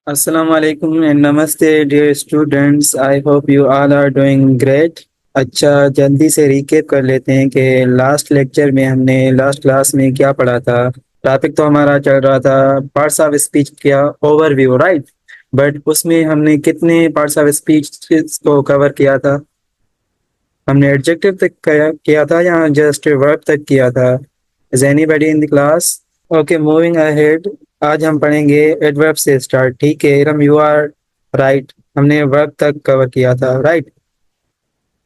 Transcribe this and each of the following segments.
Assalamu alaikum and namaste, dear students. I hope you all are doing great. अच्छा, जल्दी से recap कर लेते हैं कि लास्ट लेक्चर में हमने लास्ट क्लास में क्या पढ़ा था। टॉपिक तो हमारा चल रहा था पार्ट्स ऑफ स्पीच का ओवरव्यू, राइट। बट उसमें हमने कितने पार्ट्स ऑफ स्पीच को कवर किया था? हमने एडजेक्टिव तक किया था या जस्ट वर्ब तक किया था? Is anybody in the class? Okay, moving ahead. आज हम पढ़ेंगे एडवर्ब से स्टार्ट। ठीक है इरम, यू आर राइट। हमने वर्ब तक कवर किया था, right.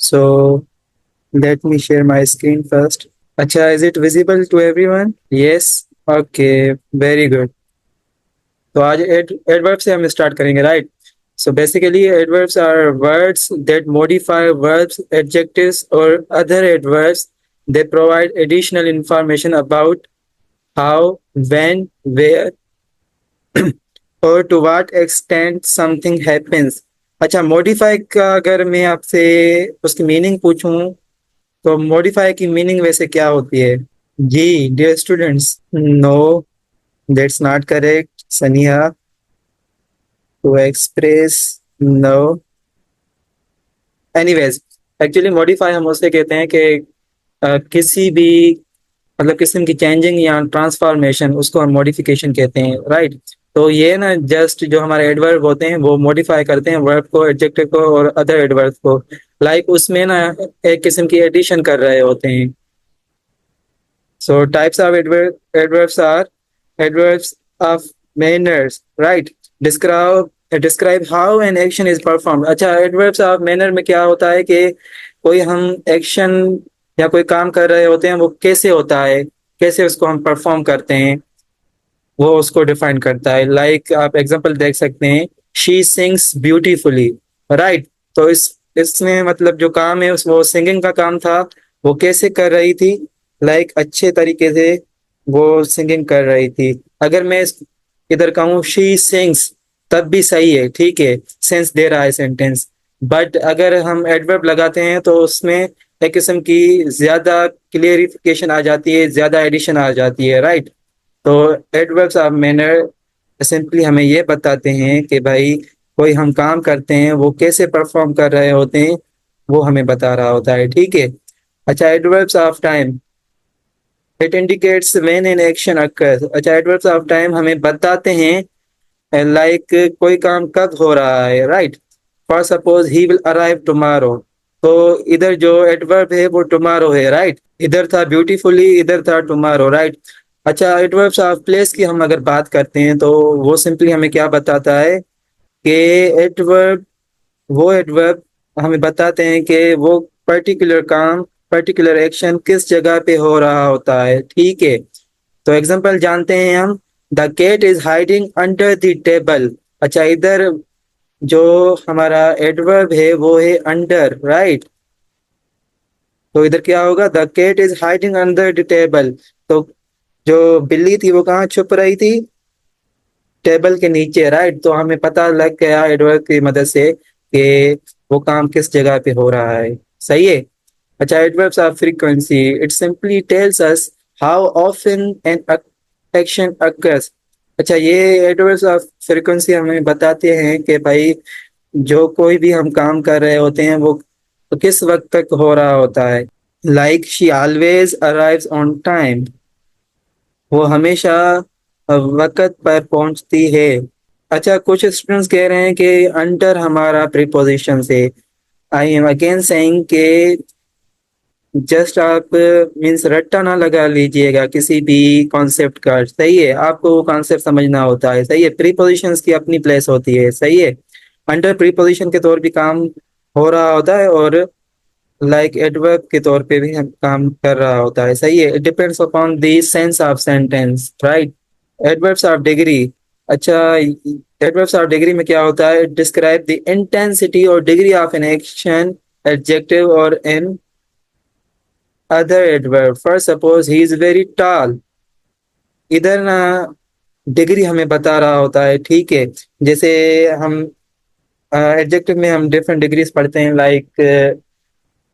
So let me share my screen first. अच्छा, is it visible to everyone? Yes. Okay, very good. तो आज एडवर्ब से हम स्टार्ट करेंगे, right. So basically adverbs are words that modify verbs, adjectives or other adverbs. They provide additional information about how, when, where or to what extent something happens. अच्छा, modify का अगर मैं आपसे उसकी मीनिंग पूछूं तो मॉडिफाई की मीनिंग वैसे क्या होती है? जी dear students, no, that's not correct. Sania, to express, no. Anyways, actually modify हम उसे कहते हैं कि किसी भी मतलब किस्म की चेंजिंग या ट्रांसफॉर्मेशन, उसको हम मॉडिफिकेशन कहते हैं, राइट। तो ये ना जस्ट जो हमारे एडवर्ब होते हैं वो मॉडिफाई करते हैं वर्ब को, एडजेक्टिव को और अदर एडवर्ब को। लाइक उसमें ना एक किस्म की एडिशन कर रहे होते हैं। So types of adverbs are adverbs of manners, right. Describe how an action is perform. अच्छा, एडवर्ब्स ऑफ मैनर में क्या होता है कि कोई हम एक्शन या कोई काम कर रहे होते हैं वो कैसे होता है, कैसे उसको हम परफॉर्म करते हैं, वो उसको डिफाइन करता है। लाइक आप एग्जांपल देख सकते हैं, शी सिंग्स ब्यूटीफुली, राइट। तो इसमें मतलब जो काम है उस वो सिंगिंग का काम था। वो कैसे कर रही थी? लाइक अच्छे तरीके से वो सिंगिंग कर रही थी। अगर मैं इधर कहूँ शी सिंग्स, तब भी सही है, ठीक है, सेंस दे रहा है सेंटेंस। बट अगर हम एडवर्ब लगाते हैं तो उसमें एक किस्म की ज्यादा क्लियरिफिकेशन आ जाती है, ज्यादा एडिशन आ जाती है, राइट। तो एडवर्ब्स ऑफ मैनर सिंपली हमें ये बताते हैं कि भाई कोई हम काम करते हैं वो कैसे परफॉर्म कर रहे होते हैं, वो हमें बता रहा होता है, ठीक है। अच्छा, adverbs of time, it indicates when an action occurs. अच्छा, एडवर्ब्स ऑफ टाइम हमें बताते हैं लाइक कोई काम कब हो रहा है, right. For suppose he will arrive tomorrow. तो इधर जो एडवर्ब है वो टुमारो है, राइट। इधर था ब्यूटीफुली, इधर था टुमारो, राइट। अच्छा, एडवर्ब्स ऑफ प्लेस की हम अगर बात करते हैं तो वो सिंपली हमें क्या बताता है कि एडवर्ब, वो एडवर्ब हमें बताते हैं कि वो पर्टिकुलर काम, पर्टिकुलर एक्शन किस जगह पे हो रहा होता है, ठीक है। तो एग्जांपल जानते हैं हम, the cat is hiding under the table. अच्छा, इधर जो हमारा एडवर्ब है वो है अंडर, राइट। तो इधर क्या होगा, the cat is hiding under the table. तो जो बिल्ली थी वो कहाँ छुप रही थी? टेबल के नीचे, राइट। तो हमें पता लग गया एडवर्ब की मदद से कि वो काम किस जगह पे हो रहा है, सही है। अच्छा, adverbs of frequency, it simply tells us how often an action occurs. अच्छा, ये एडवर्ब्स ऑफ फ्रीक्वेंसी हमें बताते हैं कि भाई जो कोई भी हम काम कर रहे होते हैं वो किस वक्त तक हो रहा होता है। Like she always arrives on time, वो हमेशा वक्त पर पहुंचती है। अच्छा, कुछ स्टूडेंट्स कह रहे हैं कि अंडर हमारा प्रीपोजिशन से। आई एम अगेन सेइंग के जस्ट आप मीन्स रट्टा ना लगा लीजिएगा किसी भी कॉन्सेप्ट का, सही है। आपको वो कॉन्सेप्ट समझना होता है, सही है। प्रीपोजिशंस की अपनी प्लेस होती है, सही है। अंडर प्रीपोजिशन के तौर भी काम हो रहा होता है और लाइक एडवर्ब के तौर पे भी हम काम कर रहा होता है, सही है। It depends upon the sense of sentence, right. Adverbs of degree, अच्छा, एडवर्ब्स ऑफ डिग्री में क्या होता है? Describe the intensity or degree of an action, adjective or an other adverb. For suppose he is very tall, इधर ना degree हमें बता रहा होता है, ठीक है। जैसे हम एडजेक्टिव में हम डिफरेंट डिग्रीज पढ़ते हैं, लाइक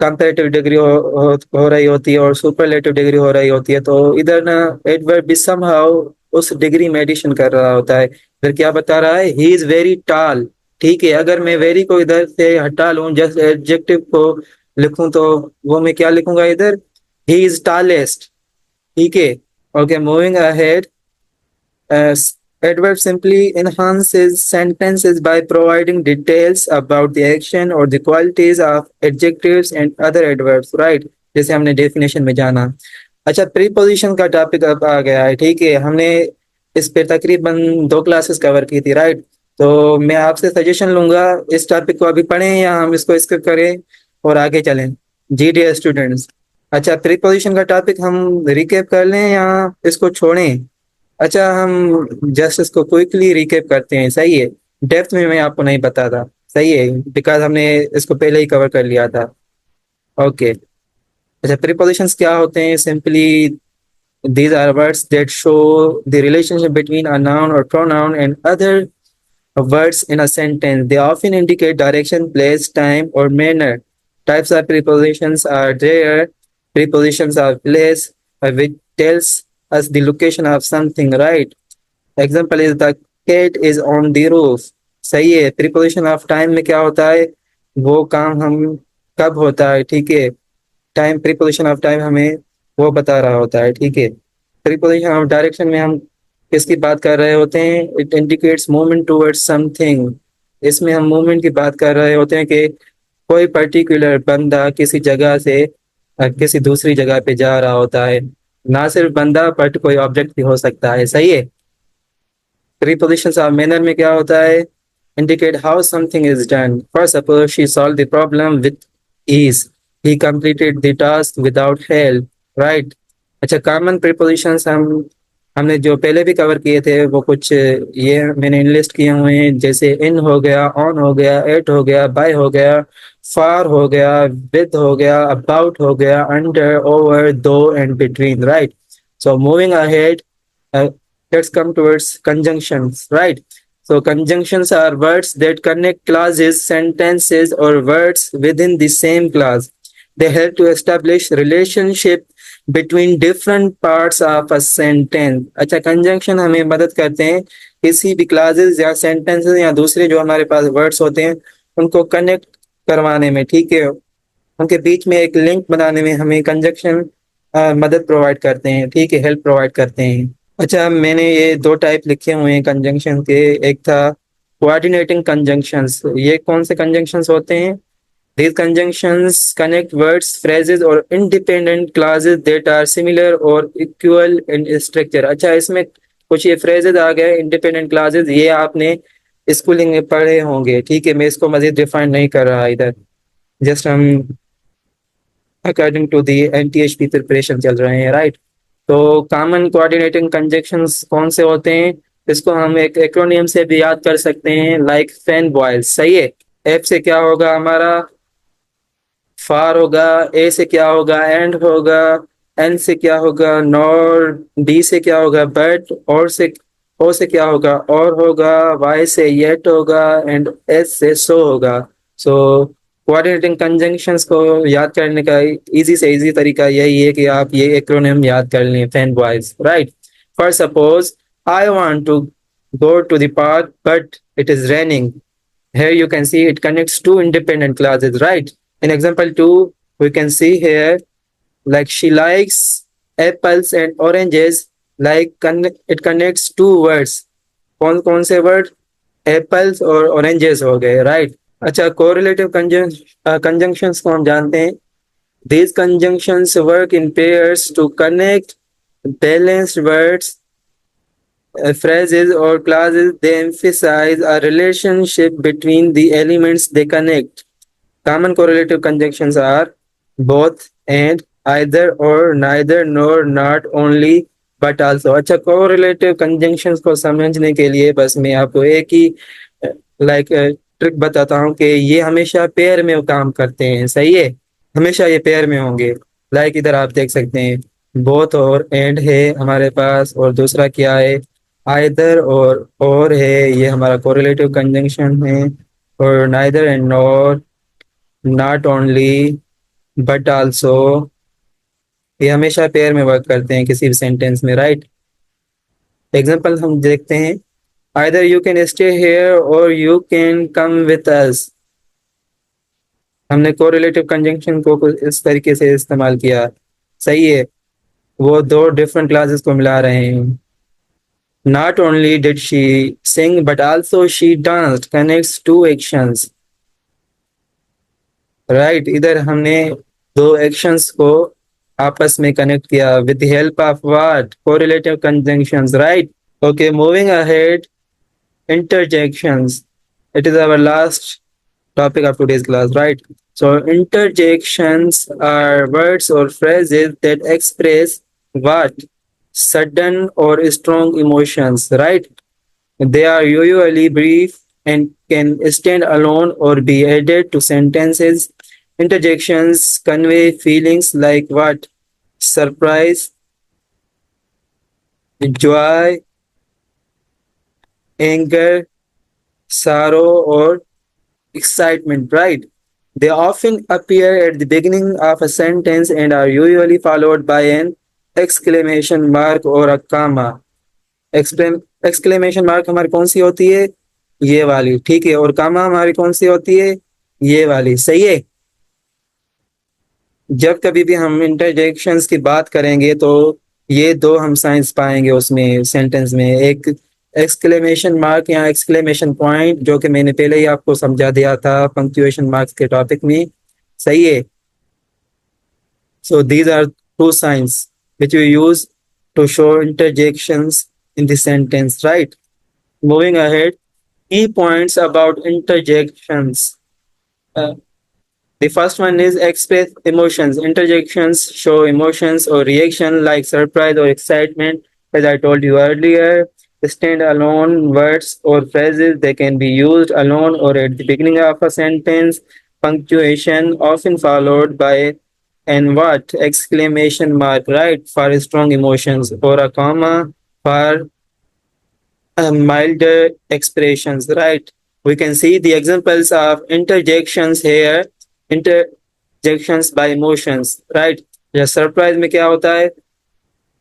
कंपैरेटिव डिग्री हो रही होती है और सुपरलेटिव डिग्री हो रही होती है। तो इधर ना एडवर्ब भी समहाउ उस डिग्री में एडिशन कर रहा होता है। फिर क्या बता रहा है, ही इज वेरी टॉल। ठीक है, अगर मैं वेरी को इधर से हटा लूं, जस्ट एडजेक्टिव को लिखूं, तो वो मैं क्या लिखूंगा इधर, ही इज टॉलेस्ट। ठीक है, okay, moving ahead. Adverb simply enhances sentences by providing details about the action or the qualities of adjectives and other adverbs, right? जैसे हमने डेफिनेशन में जाना। अच्छा, प्रीपोजिशन का टॉपिक अब आ गया है। ठीक है, हमने इस पे तकरीबन 2 क्लासेस कवर की थी, राइट? तो मैं आपसे सजेशन लूंगा, इस टॉपिक को अभी पढ़ें या हम इसको स्किप करें और आगे चलें। जी डियर स्टूडेंट्स, अच्छा, प्रीपोजिशन का टॉपिक हम रिकैप कर लें या इसको छोड़ें? अच्छा, हम जस्ट इसको क्विकली रिकैप करते हैं, सही है? डेप्थ में मैं आपको नहीं बताता, सही है, बिकॉज हमने इसको पहले ही कवर कर लिया था। ओके, अच्छा, प्रीपोजिशंस क्या होते हैं? Simply these are words that show the relationship between a noun or pronoun and other words in a sentence. They often indicate direction, place, time, or manner. Types of prepositions are there. Prepositions are place, which tells us the location of something, right? Example is the cat is on the roof. सही है। Preposition of time में क्या होता है, वो काम हम कब होता है, ठीक है? टाइम, प्रीपोजिशन ऑफ टाइम हमें वो बता रहा होता है, ठीक है? प्रीपोजिशन ऑफ डायरेक्शन में हम किसकी बात कर रहे होते हैं? It indicates movement towards something. इसमें हम मूवमेंट की बात कर रहे होते हैं कि कोई पर्टिकुलर बंदा किसी जगह से किसी दूसरी जगह पे जा रहा होता है। ना सिर्फ बंदा, बट कोई ऑब्जेक्ट भी हो सकता है, सही है? Prepositions of manner में क्या होता है? Indicate how something is done. For suppose she solved the problem with ease. He completed the task without help. Right? अच्छा, common prepositions हमने जो पहले भी कवर किए थे, वो कुछ ये मैंने लिस्ट किए हुए हैं, जैसे इन हो गया, ऑन हो गया, एट हो गया, बाय हो गया, फार हो गया, विद हो गया, अबाउट हो गया, अंडर, ओवर, दो and between, right? So moving ahead, let's come towards conjunctions, right? So conjunctions are words that connect clauses, sentences, or words within the same clause. They help to establish relationship between different parts of a sentence. अच्छा, conjunction हमें मदद करते हैं किसी भी clauses या sentences या दूसरे जो हमारे पास words होते हैं उनको connect करवाने में, ठीक है? उनके बीच में एक लिंक बनाने में हमें कंजंक्शन मदद प्रोवाइड करते हैं, ठीक है, हेल्प प्रोवाइड करते हैं। अच्छा, मैंने ये 2 टाइप लिखे हुए हैं कंजंक्शन के। एक था कोऑर्डिनेटिंग कंजंक्शंस। ये कौन से कंजंक्शंस होते हैं? These conjunctions connect words, phrases or independent clauses that are similar or equal in structure. अच्छा, इसमें कुछ ये phrases आ गए, independent clauses, ये आपने स्कूलिंग में पढ़े होंगे, ठीक है? मैं इसको मजीद डिफाइन नहीं कर रहा इधर, जस्ट हम according to the NTHP preparation चल रहे हैं, राइट? तो कॉमन कोऑर्डिनेटिंग कंजंक्शंस कौन से होते हैं? इसको हम एक एक्रोनियम से भी याद कर सकते हैं, लाइक फैन बॉयल्स, सही है? एफ से क्या होगा हमारा? फार होगा। ए से क्या होगा? एंड होगा। एन से क्या होगा? नॉर। डी से क्या होगा? बट। और से, ओ से क्या होगा? और होगा। वाई से येट होगा। एंड एस से सो होगा। सो कोऑर्डिनेटिंग कंजंक्शंस को याद करने का इजी से इजी तरीका यही है कि आप ये एक्रोनिम याद कर लें, fan boys, right? For suppose, I want to go to the park but it is raining. Here you can see it connects two independent clauses, right? In example 2 we can see here, like she likes apples and oranges, like it connects two words. कौन कौन से word? Apples और oranges हो गए, right? अच्छा, correlative conjunctions को हम जानते हैं। These conjunctions work in pairs to connect balanced words, phrases or clauses. They emphasize a relationship between the elements they connect. Common correlative conjunctions are both, and, either or, neither, nor, not, only, but also. अच्छा, correlative conjunctions को समझने के लिए बस मैं आपको एक ही like trick बताता हूँ कि ये हमेशा पेयर में काम करते हैं, सही है? हमेशा ये पेयर में होंगे। लाइक इधर आप देख सकते हैं, बोथ और एंड है हमारे पास, और दूसरा क्या है? आइदर और है, ये हमारा कोरिलेटिव कंजंक्शन है। और neither and nor, not only, but also, ये हमेशा पेयर में वर्क करते हैं किसी भी सेंटेंस में, राइट? एग्जाम्पल हम देखते हैं, either you can stay here or you can come with us. हमने कोरिलेटिव कंजंक्शन को कुछ इस तरीके से इस्तेमाल किया। सही है, वो दो डिफरेंट क्लासेस को मिला रहे हैं। Not only did she sing, but also she danced connects two actions. Right, इधर हमने दो एक्शंस को आपस में कनेक्ट किया with the help of what? Correlative conjunctions, right? Okay, moving ahead, interjections. It is our last topic of today's class, right? So interjections are words or phrases that express what? Sudden or strong emotions, right? They are usually brief and can stand alone or be added to sentences. Interjections convey feelings like what? Surprise, joy, anger, sorrow, or excitement, right? They often appear at the beginning of a sentence and are usually followed by an exclamation mark or a comma. Exclamation mark हमारी कौन सी होती है? ये वाली, ठीक है। और कामा हमारी कौन सी होती है? ये वाली। सही है। जब कभी भी हम इंटरजेक्शंस की बात करेंगे तो ये दो हम साइंस पाएंगे उसमें, सेंटेंस में। एक एक्सक्लेमेशन मार्क या एक्सक्लेमेशन पॉइंट, जो कि मैंने पहले ही आपको समझा दिया था पंक्चुएशन मार्क्स के टॉपिक में। सही है। So these are two science which we use to show interjections in the sentence, right? Moving ahead, key points about interjections. Uh, the first one is express emotions. Interjections show emotions or reaction like surprise or excitement. As I told you earlier, stand-alone words or phrases, they can be used alone or at the beginning of a sentence. Punctuation often followed by an what? Exclamation mark, right? For strong emotions, or a comma for milder expressions, right? We can see the examples of interjections here. Interjections by emotions, right? या surprise में क्या होता है?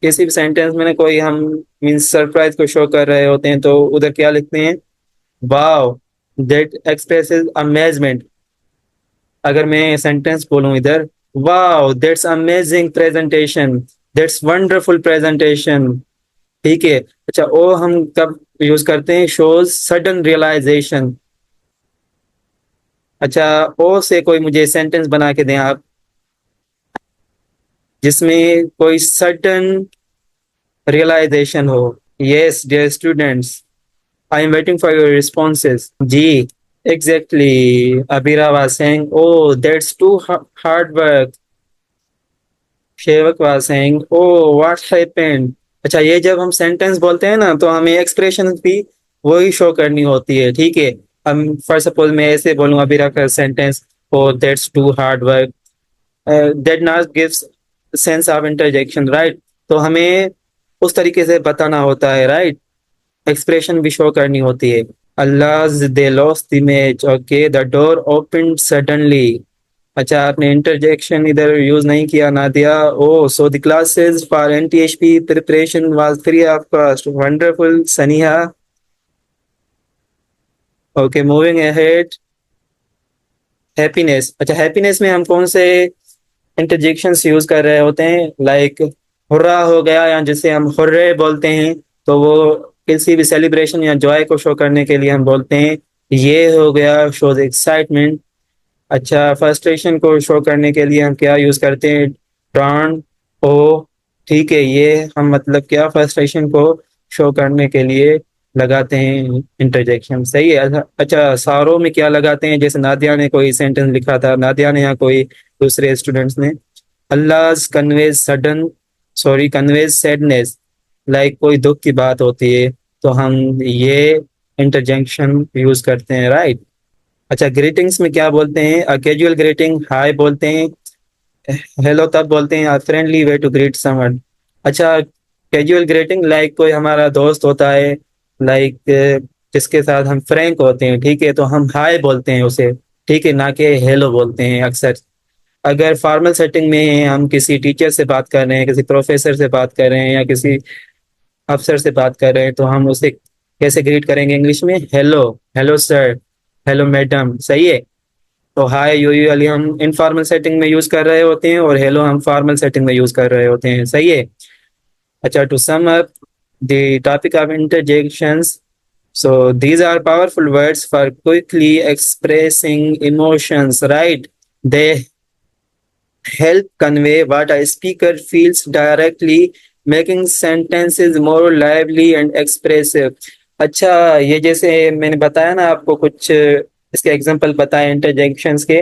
किसी भी sentence में कोई हम मीन्स सरप्राइज को शो कर रहे होते हैं तो उधर क्या लिखते हैं? Wow, that expresses amazement. अगर मैं सेंटेंस बोलूं इधर, wow that's amazing presentation, that's wonderful presentation. ठीक है। अच्छा, ओ हम कब यूज करते हैं? Shows sudden realization. अच्छा, ओ से कोई मुझे सेंटेंस बना के दें आप, जिसमें कोई सडन रियलाइजेशन हो। Yes dear students, I am waiting for your responses. जी, exactly. Abira was saying, oh that's too hard work. Shevak was saying, oh what happened. अच्छा, ये जब हम सेंटेंस बोलते हैं ना तो हमें एक्सप्रेशन भी वही शो करनी होती है। ठीक है। हम फॉर सपोज मैं ऐसे बोलूँ अबीरा का sentence, oh that's too hard work, that not gives sense of interjection, right? तो हमें उस तरीके से बताना होता है, राइट? एक्सप्रेशन भी शो करनी होती है। Alas they lost the match, okay, the door open suddenly. अच्छा, आपने इंटरजेक्शन इधर यूज नहीं किया Nadia. Oh so the classes for NTHP preparation was free of cost. Wonderful Saniha. Okay, moving ahead, happiness. अच्छा, हैप्पीनेस में हम कौन से इंटरजेक्शंस यूज कर रहे होते हैं? लाइक हुर्रा हो गया, या जिसे हम हुर्रे बोलते हैं, तो वो किसी भी सेलिब्रेशन या जॉय को शो करने के लिए हम बोलते हैं। ये हो गया, शोज एक्साइटमेंट। अच्छा, फ्रस्ट्रेशन को शो करने के लिए हम क्या यूज करते हैं? डॉन, ओ। ठीक है, ये हम मतलब क्या फ्रस्ट्रेशन को शो करने के लिए लगाते हैं इंटरजेक्शन। सही है। अच्छा, सारों में क्या लगाते हैं? जैसे नादिया ने कोई सेंटेंस लिखा था, नादिया ने या कोई दूसरे स्टूडेंट्स ने, alas conveys sudden, sorry conveys sadness. Like कोई दुख की बात होती है तो हम ये इंटरजेक्शन यूज करते हैं, राइट? अच्छा, ग्रीटिंग्स में क्या बोलते हैं? कैजुअल ग्रीटिंग हाय बोलते हैं, हेलो तब बोलते हैं, friendly way to greet someone. अच्छा, कैजुअल ग्रीटिंग लाइक कोई हमारा दोस्त होता है, लाइक जिसके साथ हम फ्रैंक होते हैं, ठीक है, तो हम हाय बोलते हैं उसे, ठीक है, ना कि हेलो बोलते हैं अक्सर। अगर फॉर्मल सेटिंग में हम किसी टीचर से बात कर रहे हैं, किसी प्रोफेसर से बात कर रहे हैं, या किसी अफसर से बात कर रहे हैं तो हम उसे कैसे ग्रीट करेंगे इंग्लिश में? Hello, hello sir, hello madam, सही है। तो हाय यूजुअली हम इनफॉर्मल सेटिंग में यूज कर रहे होते हैं और हेलो हम फॉर्मल सेटिंग में यूज कर रहे होते हैं, सही है। अच्छा, to sum up the topic of interjections, so these are powerful words for quickly expressing emotions, right? They help convey what a speaker feels directly, making sentences more lively and expressive. अच्छा, ये जैसे मैंने बताया ना आपको कुछ इसके example बताए इंटरजेक्शंस के,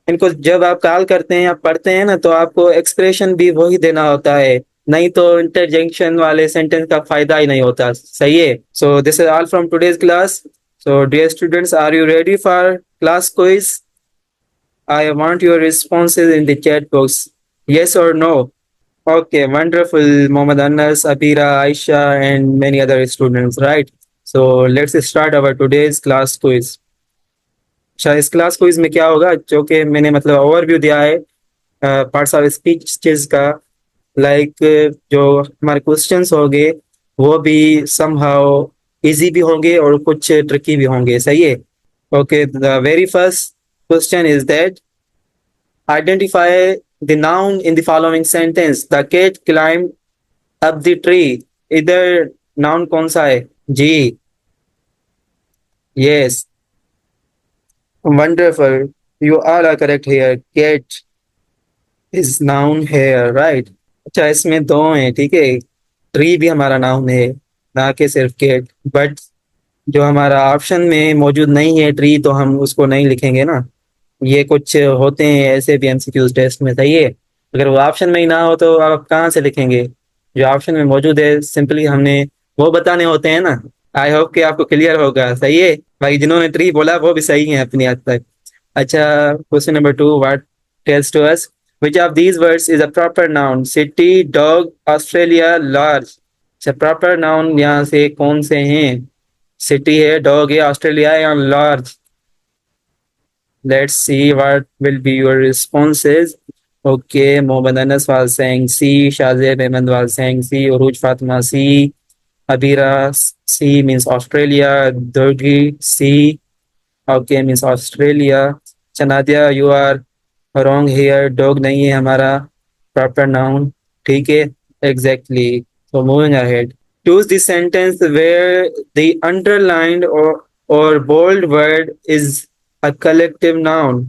इनको जब आप कॉल करते हैं या पढ़ते हैं ना तो आपको एक्सप्रेशन भी वही देना होता है, नहीं तो इंटरजेक्शन वाले सेंटेंस का फायदा ही नहीं होता, सही है। So this is all from today's class. So dear students, are you ready for class quiz? I want your responses in the chat box. Yes or no? Okay, wonderful. Mohammed Anas, Abira, Aisha, and many other students, right? So let's start our today's class quiz. अच्छा, इस class quiz में क्या होगा, जो कि मैंने मतलब overview दिया है पार्ट्स ऑफ स्पीचेस का, लाइक जो हमारे क्वेश्चंस होंगे वो भी समहाउ इजी भी होंगे और कुछ ट्रिकी भी होंगे, सही है। Okay, the very first question is that identify the noun in the following sentence. The cat climbed up the tree. इधर noun कौन सा है जी? Yes, wonderful. You all are correct here. Cat is noun here, right? अच्छा, इसमें दो हैं, ठीक है। ट्री भी हमारा नाउन है, ना कि सिर्फ कैट। बट जो हमारा ऑप्शन में मौजूद नहीं है ट्री, तो हम उसको नहीं लिखेंगे ना। ये कुछ होते हैं ऐसे भी एमसीक्यूज टेस्ट में, सही है। अगर वो ऑप्शन में ही ना हो तो आप कहाँ से लिखेंगे? जो ऑप्शन में मौजूद है सिंपली हमने वो बताने होते हैं ना। आई होप कि आपको क्लियर होगा, सही है भाई। जिन्होंने ट्री बोला वो भी सही है अपनी हद तक। अच्छा, question number 2, what tells to us which of these words is a proper noun? City, dog, Australia, large. अच्छा, प्रॉपर नाउन यहाँ से कौन से हैं? सिटी है, डॉग है, ऑस्ट्रेलिया है या large? Let's see what will be your responses. Okay, Mohammed Anas was saying C, Shazib Ahmed was saying C, Uruj Fatima C, Abira C means Australia, Durgi C, okay means Australia. Chanadia, you are wrong here. Dog नहीं है हमारा proper noun, ठीक है, exactly. So moving ahead. Choose the sentence where the underlined or bold word is a collective noun.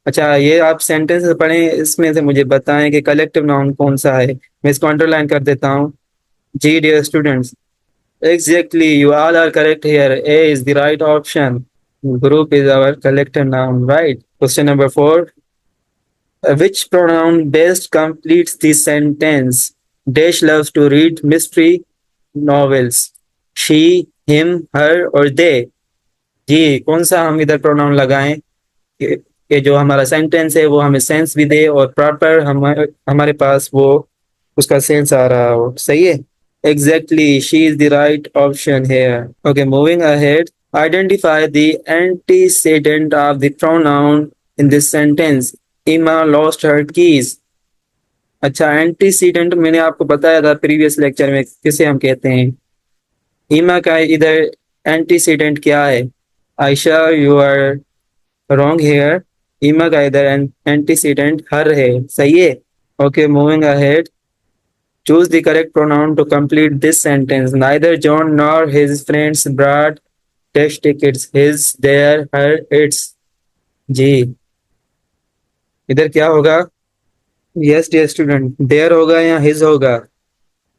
अच्छा, ये आप sentence पढ़ें, इसमें से मुझे बताएं कि कलेक्टिव नाउन कौन सा है। मैं इसको अंडरलाइन कर देता हूँ। जी dear students, exactly you all are correct here. A is the right option. Group is our collective noun, right. Question number 4, which pronoun best completes the sentence? Dash loves to read mystery novels. She, him, her और they. जी, कौन सा हम इधर pronoun लगाएं कि जो हमारा sentence है वो हमें सेंस भी दे और प्रॉपर हमारे पास वो उसका सेंस आ रहा हो, सही है। Exactly, she is the right option here. Okay, moving ahead. Identify the antecedent of the pronoun in this sentence. इमा लॉस्ट हर कीज। अच्छा, एंटीसीडेंट मैंने आपको बताया था प्रीवियस लेक्चर में किसे हम कहते हैं। इमा का इधर एंटीसीडेंट क्या है? Ayesha, you are wrong here. Emma का इधर एंटीसीडेंट हर है, सही है। Okay, moving ahead. Choose the correct pronoun to complete this sentence. Neither John nor his friends brought test tickets. His, their, her, its. जी, इधर क्या होगा? यस डियर स्टूडेंट, देयर होगा या हिज होगा?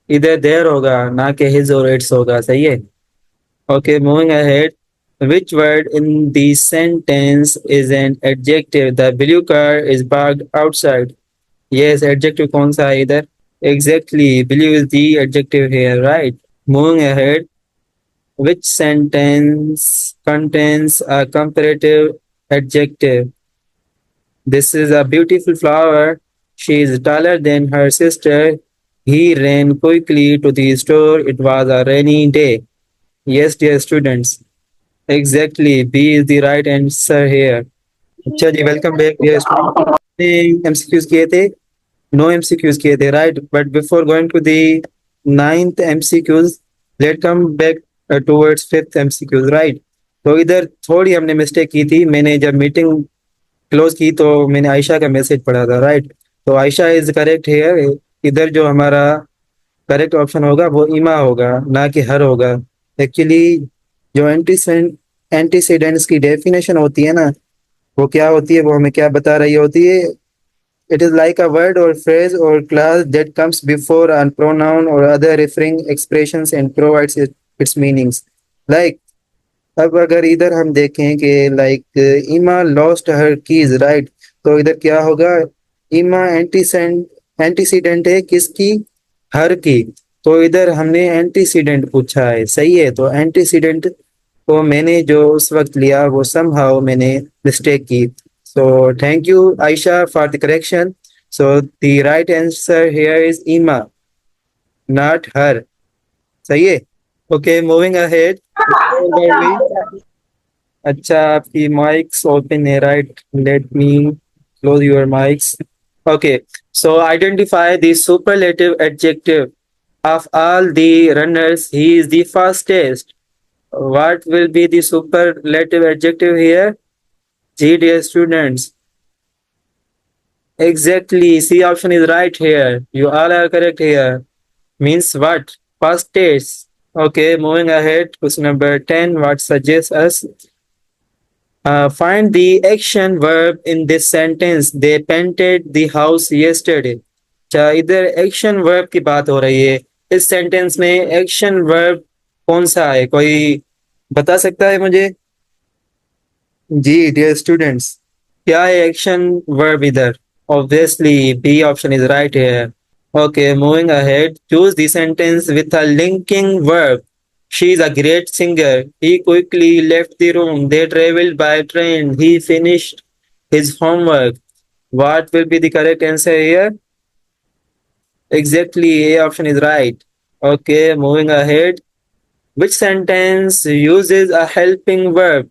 इधर देयर होगा, ना कि हिज और इट्स होगा, सही है। Okay, moving ahead. Which word in the sentence is an adjective? The blue car is parked outside. Yes, adjective कौन सा है इधर? Exactly, blue is the adjective here, right? Moving ahead. Which sentence contains a comparative adjective? This is a beautiful flower. She is taller than her sister. He ran quickly to the store. It was a rainy day. Yes, dear students. Exactly. B is the right answer here. अच्छा जी, welcome back dear student. MCQs किए थे, no MCQs किए थे, right. But before going to the ninth MCQs, let come back towards fifth MCQs, right. तो इधर थोड़ी हमने मिस्टेक की थी। मैंने जब मीटिंग क्लोज की तो मैंने आयशा का मैसेज पढ़ा था, राइट। तो आयशा इज करेक्ट है। इधर जो हमारा करेक्ट ऑप्शन होगा वो ईमा होगा, ना कि हर होगा। एक्चुअली जो एंटीसीडेंट्स की डेफिनेशन होती है ना, वो क्या होती है, वो हमें क्या बता रही होती है। It is like a word or phrase or class that comes before a pronoun or other referring expressions and provides its meanings. Like अब अगर इधर हम देखें कि लाइक ईमा लॉस्ट हर कीज, राइट। तो इधर क्या होगा, ईमा एंटीसीडेंट है किसकी, हर की। तो इधर हमने एंटीसीडेंट पूछा है, सही है। तो एंटीसीडेंट को मैंने जो उस वक्त लिया वो समहाउ मैंने मिस्टेक की। So thank you Ayesha for the correction. So the right answer here is ईमा, नॉट हर। सही है। Okay, moving ahead. अच्छा, आपकी माइक्स ओपन है, right. Let me close your mics. Okay, so identify the superlative adjective of all the runners. He is the fastest. What will be the superlative adjective here? G, dear students. Exactly, C option is right here. You all are correct here. Means what? Fastest. Okay, moving ahead. Question number 10. What suggests us? Find the action verb in this sentence. They painted the house yesterday. अच्छा, इधर action verb की बात हो रही है। इस sentence में action verb कौन सा है, कोई बता सकता है मुझे? जी डियर स्टूडेंट्स, क्या है एक्शन वर्ब इधर? Obviously B option is right here. Okay, moving ahead. Choose the sentence with a linking verb. She is a great singer. He quickly left the room. They travelled by train. He finished his homework. What will be the correct answer here? Exactly, A option is right. Okay, moving ahead. Which sentence uses a helping verb?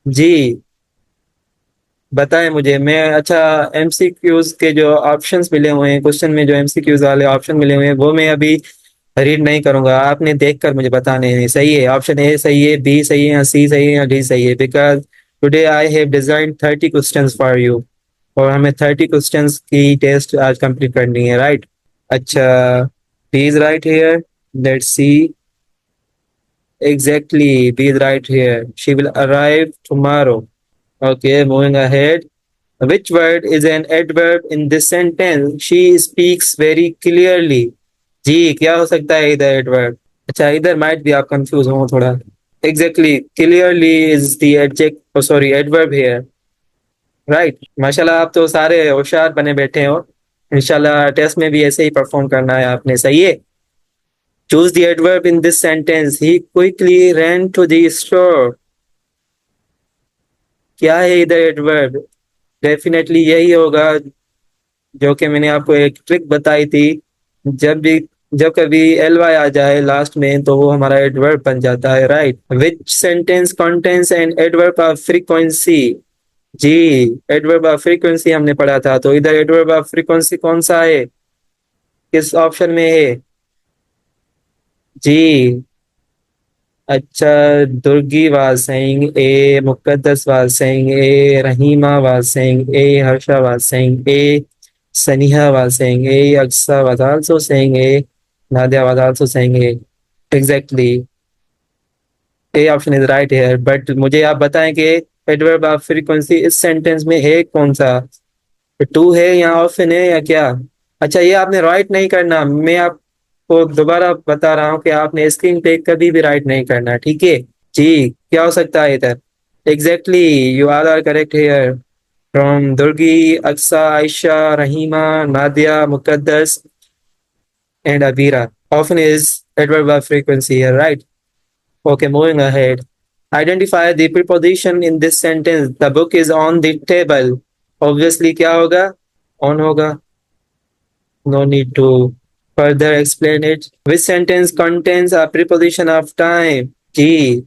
जी, बताएं मुझे। मैं अच्छा, MCQs के जो options मिले हुए हैं, question में जो एमसीक्यूज वाले ऑप्शन मिले हुए हैं वो मैं अभी रीड नहीं करूंगा। आपने देखकर मुझे बताने हैं। सही है, ऑप्शन ए सही है, बी सही है, या सी सही है, या डी सही है। Because today I have design 30 questions for you, और हमें 30 क्वेश्चंस की टेस्ट आज कंप्लीट करनी है, राइट। अच्छा, B is right here. Let's see. Exactly, be right here. She will arrive tomorrow. Okay, moving ahead. Which word is an adverb in this sentence? She speaks very clearly. जी, क्या हो सकता है इधर adverb? अच्छा, इधर might भी आप confuse हो थोड़ा। Exactly, clearly is the adjective, oh sorry, adverb here. Right. माशाल्लाह, आप तो सारे होशियार बने बैठे हो। इंशाल्लाह टेस्ट में भी ऐसे ही परफॉर्म करना है आपने, सही है। Choose the adverb in this sentence. He quickly ran to the store. क्या है इधर एडवर्ब? डेफिनेटली यही होगा जो कि मैंने आपको एक ट्रिक बताई थी। जब कभी एल वाई आ जाए लास्ट में तो वो हमारा एडवर्ब बन जाता है, right. Which sentence contains an adverb of frequency? जी, एडवर्ब ऑफ फ्रीक्वेंसी हमने पढ़ा था। तो इधर एडवर्ब ऑफ फ्रीक्वेंसी कौन सा है, किस ऑप्शन में है? जी, अच्छा, Durgi was saying A, Muqaddas was saying A, Rahima was saying A, Harsha was saying A, Saniha was saying A, Aksa was also saying A, Nadia was also saying A. Exactly. A option is right here. But मुझे आप बताएं कि adverb of frequency इस sentence में है कौन सा? To है या ऑप्शन है या क्या? अच्छा, ये आपने राइट नहीं करना। मैं आपको दोबारा बता रहा हूँ कि आपने स्क्रीन पे कभी भी राइट नहीं करना, ठीक है। जी, क्या हो सकता है इधर? Exactly, you are correct here. From Durgi, Aqsa, Ayesha, Rahima, Nadia, Muqaddas and Abira. Option is adverb of frequency here, right. Okay, moving ahead. Identify the preposition in this sentence. The book is on the table. Obviously क्या होगा? ऑन होगा। No need to further explain it. Which sentence contains a preposition of time? जी,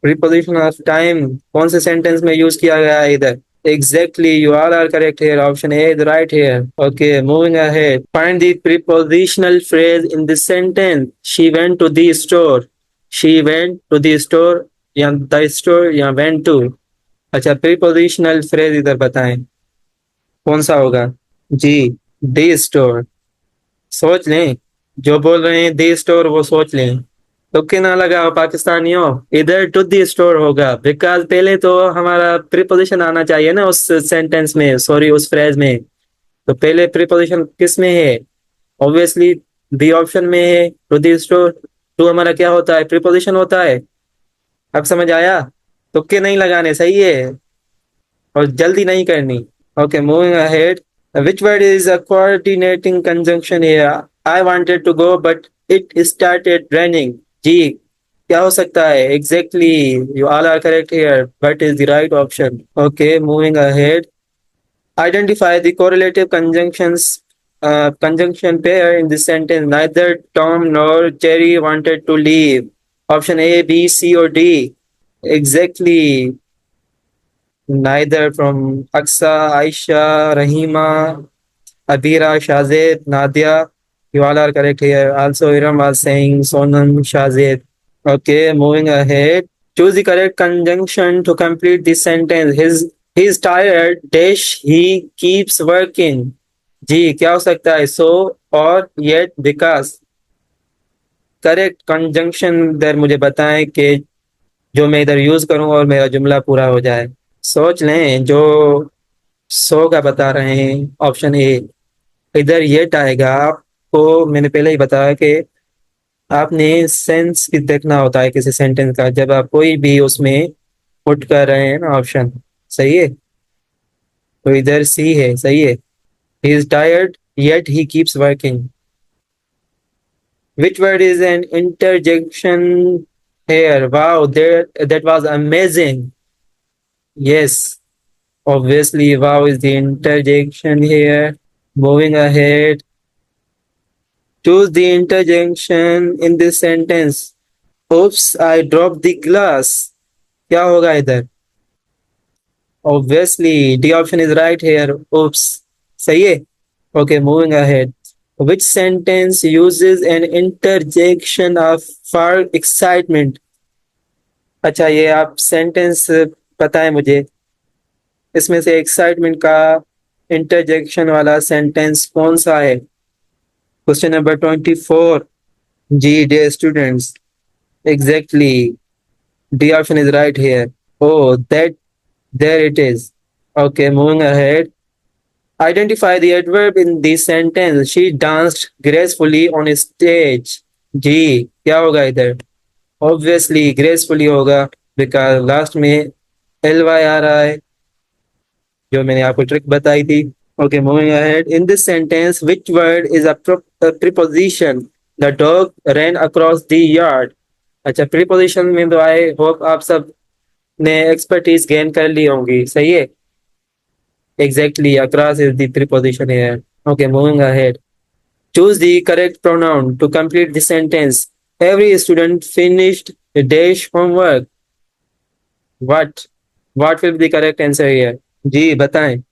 preposition of time कौन से sentence में use किया गया है इधर? Exactly, you all are correct here. Option A is right here. Okay, moving ahead. Find the prepositional phrase in the sentence. She went to the store. She went to the store या the store या went to. अच्छा, prepositional phrase इधर बताएं कौन सा होगा? जी, the store. सोच लें, जो बोल रहे हैं the store वो सोच लें। तुक्के ना लगाओ पाकिस्तानियों, इधर टू दी स्टोर होगा बिकॉज पहले तो हमारा प्रीपोजिशन आना चाहिए ना उस सेंटेंस में, सॉरी उस फ्रेज में। तो पहले प्रीपोजिशन किस में है? ऑब्वियसली बी ऑप्शन में है, टू दी स्टोर। टू हमारा क्या होता है? प्रीपोजिशन होता है। अब समझ आया? तुक्के नहीं लगाने, सही है, और जल्दी नहीं करनी। Okay, moving ahead. Which word is a coordinating conjunction here? I wanted to go but it started raining. जी, क्या हो सकता है? Exactly, you all are correct here, but is the right option. Okay, moving ahead. Identify the correlative conjunctions conjunction pair in this sentence. Neither Tom nor Jerry wanted to leave. Option A, B, C, or D. Exactly. Neither from Aksa, Aisha, Rahima, Abira, Shazid, Nadia. You all are correct here. Also, Iram was saying Sonam, Shazid. Okay, moving ahead. Choose the correct conjunction to complete this sentence. He's tired. Dash. He keeps working. जी, क्या हो सकता है? So और yet because. Correct conjunction इधर मुझे बताएं कि जो मैं इधर यूज करूं और मेरा जुमला पूरा हो जाए। सोच लें, जो सो का बता रहे हैं ऑप्शन ए, इधर येट आएगा। आपको मैंने पहले ही बताया कि आपने सेंस भी देखना होता है किसी सेंटेंस का जब आप कोई भी उसमें पुट कर रहे हैं ना ऑप्शन। सही है, तो इधर सी है, सही है। He is tired yet he keeps working. Which word is an interjection here? Wow, that was amazing. Yes, obviously wow is the interjection here. Moving ahead. Choose the interjection in this sentence. Oops, I dropped the glass. क्या होगा इधर? Obviously, D option is right here. Oops. सही है? Okay, moving ahead. Which sentence uses an interjection of for excitement? अच्छा, ये आप sentence पता है मुझे, इसमें से एक्साइटमेंट का इंटरजेक्शन वाला सेंटेंस कौन सा है? Question number 24। जी, dear students, exactly D option is right here. Oh, that there it is. Okay, moving ahead. Identify the adverb in this sentence. She danced gracefully on stage. जी, क्या होगा इधर? Obviously gracefully होगा because last में L Y आ रहा है, जो मैंने आपको ट्रिक बताई थी। Okay, moving ahead. In this sentence, which word is a preposition? The dog ran across the yard. अच्छा, preposition में तो आई होप आप सब ने एक्सपर्टीज गेन कर ली होंगी, सही है। Exactly, across is the preposition here. Okay, moving ahead. Choose the correct pronoun to complete the sentence. Every student finished the dash homework. What? What will be the correct answer here? जी बताएं।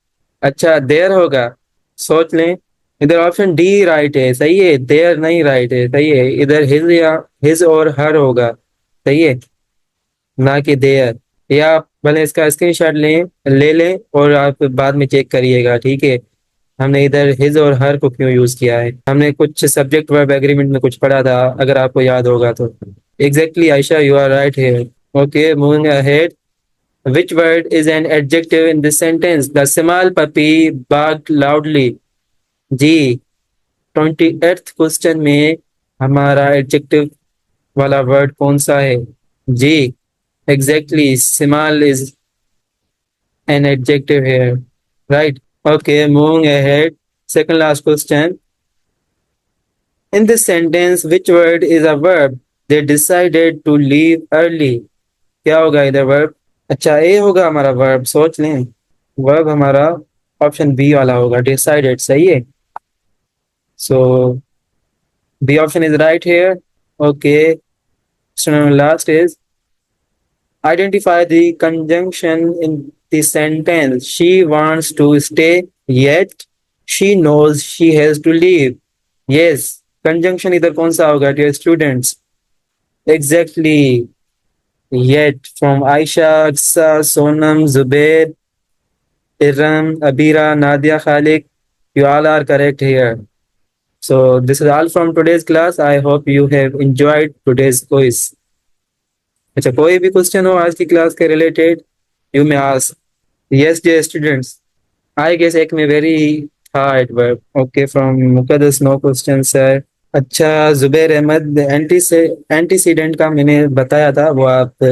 अच्छा, देर होगा, सोच लें। इधर option D right है, सही है। देर नहीं राइट है, सही है। इधर हिज या हिज और हर होगा, सही है, ना कि देयर। या आप भले इसका स्क्रीनशॉट ले लें और आप बाद में चेक करिएगा, ठीक है। हमने इधर हिज और हर को क्यों यूज किया है, हमने कुछ सब्जेक्ट वर्ब एग्रीमेंट में कुछ पढ़ा था, अगर आपको याद होगा तो। Exactly Ayesha, you are right here. Okay, moving ahead. Which word is an adjective in this sentence? The small puppy barked loudly. जी, 28th क्वेश्चन में हमारा एडजेक्टिव वाला वर्ड कौन सा है? जी, exactly small is an adjective here, right? Okay, moving ahead. Second last question. In this sentence, which word is a verb? They decided to leave early. क्या होगा इधर वर्ब? अच्छा, ए होगा हमारा वर्ब, सोच लें। वर्ब हमारा ऑप्शन बी वाला होगा, डिसाइडेड, सही है। So B option is right here. Okay, so now last is identify the conjunction in the sentence. She wants to stay, yet she knows she has to leave. Yes, conjunction इधर कौन सा होगा dear students? Exactly. Yet from Aisha, Aksa, Sonam, Zubair, Iram, Abira, Nadia, Khalik, you all are correct here. So this is all from today's class. I hope you have enjoyed today's quiz. अच्छा कोई भी question हो आज की class के related you may ask yes dear students I guess एक में very था adverb okay from Muqaddas no question sir अच्छा जुबैर अहमद एंटीसीडेंट का मैंने बताया था वो आप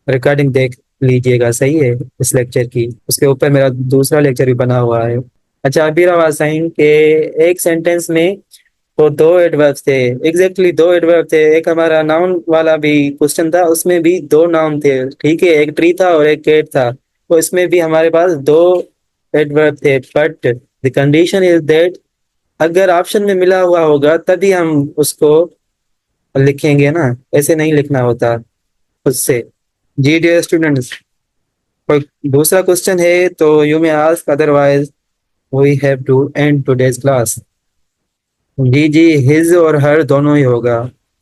रिकॉर्डिंग देख लीजिएगा सही है इस लेक्चर की उसके ऊपर मेरा दूसरा लेक्चर भी बना हुआ है अच्छा अबीर आवाज साइन के एक सेंटेंस में तो दो एडवर्ब्स थे एग्जैक्टली दो एडवर्ब थे एक हमारा नाउन वाला भी क्वेश्चन था उसमें भी दो नाउन थे ठीक है एक ट्री था और एक केट था तो इसमें भी हमारे पास दो एडवर्ब थे but the condition is that अगर ऑप्शन में मिला हुआ होगा तभी हम उसको लिखेंगे ना ऐसे नहीं लिखना होता उससे जी डियर स्टूडेंट्स कोई दूसरा क्वेश्चन है तो you may ask otherwise we have to end today's class जी जी हिज और हर दोनों ही होगा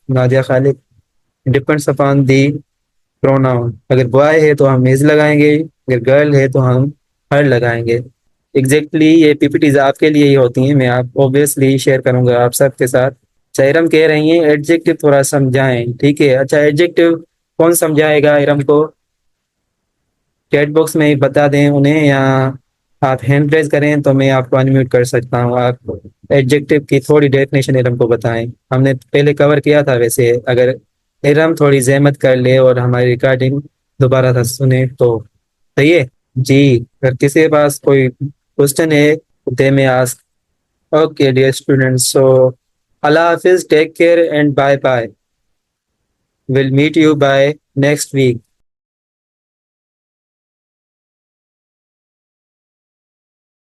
Nadia Khalid depends upon the pronoun अगर बॉय है तो हम हिज लगाएंगे अगर गर्ल है तो हम हर लगाएंगे एग्जैक्टली ये पीपीटीज आपके लिए ही होती हैं मैं आप ऑब्वियसली शेयर करूंगा आप सबके साथ अच्छा इरम कह रही हैं एडजेक्टिव थोड़ा समझाएं ठीक है अच्छा एडजेक्टिव कौन समझाएगा इरम को चैट बॉक्स में ही बता दें उन्हें या आप हैंड रेज करें तो मैं आपको अनम्यूट कर सकता हूँ आप एडजेक्टिव की थोड़ी डेफिनेशन इरम को बताएं हमने पहले कवर किया था वैसे अगर इरम थोड़ी जहमत कर ले और हमारी रिकॉर्डिंग दोबारा था सुने तो सही है जी अगर किसी के पास कोई क्वेश्चन है they may ask okay dear students so अल्लाह हाफिज take care and bye bye will meet you by next week